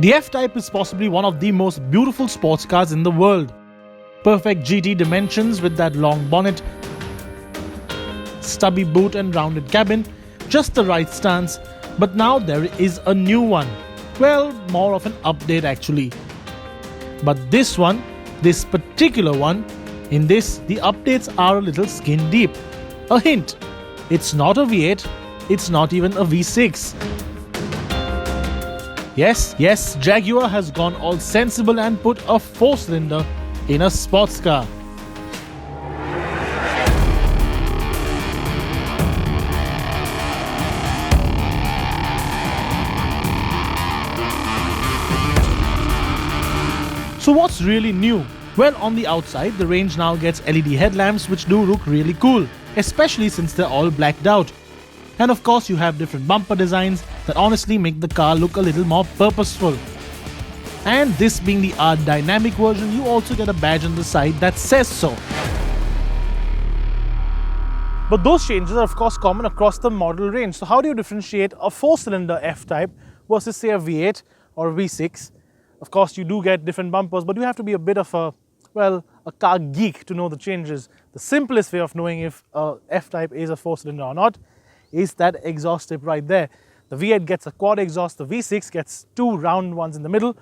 The F-Type is possibly one of the most beautiful sports cars in the world. Perfect GT dimensions with that long bonnet, stubby boot and rounded cabin, just the right stance. But now there is a new one. Well, more of an update actually. But this particular one, in this, the updates are a little skin deep. A hint, it's not a V8, it's not even a V6. Yes, Jaguar has gone all sensible and put a 4-cylinder in a sports car. So what's really new? Well, on the outside, the range now gets LED headlamps which do look really cool, especially since they're all blacked out. And of course, you have different bumper designs that honestly make the car look a little more purposeful. And this being the art dynamic version, you also get a badge on the side that says so. But those changes are of course common across the model range. So how do you differentiate a 4-cylinder F-Type versus say a V8 or a V6? Of course, you do get different bumpers, but you have to be a bit of a car geek to know the changes. The simplest way of knowing if a F-Type is a 4-cylinder or not is that exhaust tip right there. The V8 gets a quad exhaust, the V6 gets 2 round ones in the middle.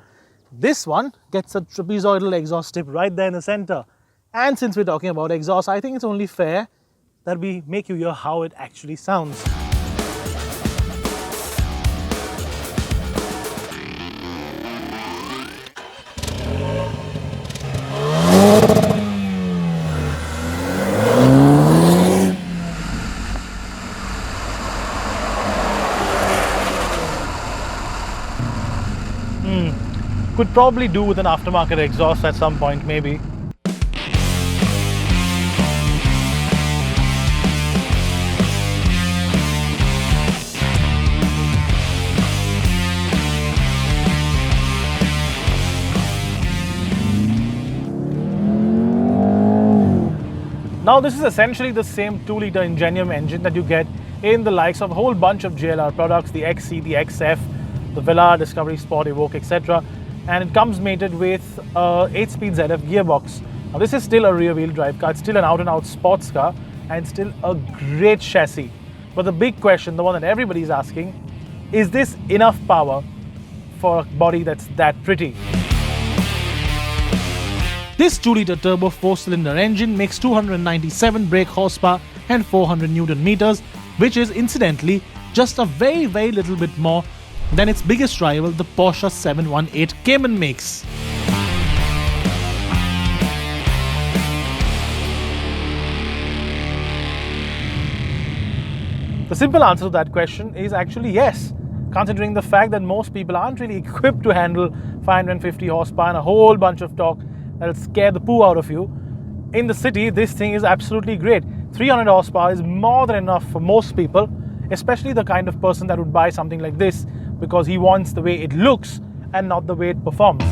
This one gets a trapezoidal exhaust tip right there in the center. And since we're talking about exhaust, I think it's only fair that we make you hear how it actually sounds. Could probably do with an aftermarket exhaust at some point, maybe. Now this is essentially the same 2-litre Ingenium engine that you get in the likes of a whole bunch of JLR products, the XC, the XF, the Velar, Discovery Sport, Evoque, etc. And it comes mated with a 8-speed ZF gearbox. Now this is still a rear-wheel drive car, it's still an out-and-out sports car, and still a great chassis. But the big question, the one that everybody's asking, is this enough power for a body that's that pretty? This 2-litre turbo 4-cylinder engine makes 297 brake horsepower and 400 Newton meters, which is incidentally just a very little bit more than its biggest rival, the Porsche 718 Cayman makes. The simple answer to that question is actually yes, considering the fact that most people aren't really equipped to handle 550 horsepower and a whole bunch of torque that'll scare the poo out of you. In the city, this thing is absolutely great. 300 horsepower is more than enough for most people, especially the kind of person that would buy something like this because he wants the way it looks and not the way it performs.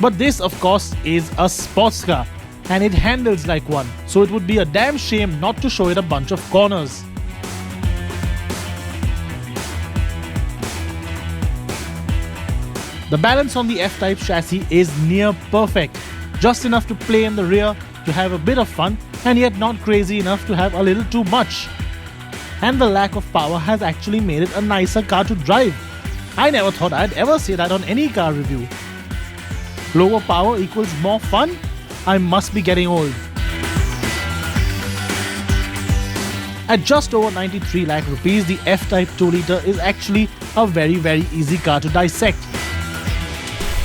But this, of course, is a sports car and it handles like one, so it would be a damn shame not to show it a bunch of corners. The balance on the F-Type chassis is near perfect. Just enough to play in the rear, to have a bit of fun, and yet not crazy enough to have a little too much. And the lack of power has actually made it a nicer car to drive. I never thought I'd ever say that on any car review. Lower power equals more fun? I must be getting old. At just over 93 lakh rupees, the F-Type 2-litre is actually a very easy car to dissect.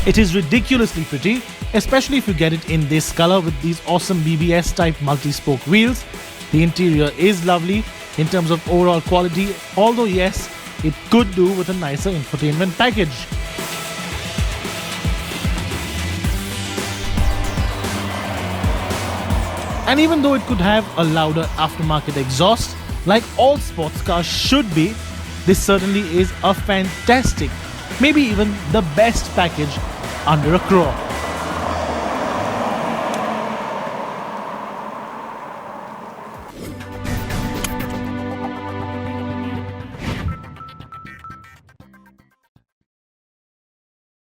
It is ridiculously pretty, especially if you get it in this color with these awesome BBS type multi-spoke wheels. The interior is lovely in terms of overall quality, although yes, it could do with a nicer infotainment package. And even though it could have a louder aftermarket exhaust, like all sports cars should be, this certainly is a fantastic, maybe even the best package under a crore.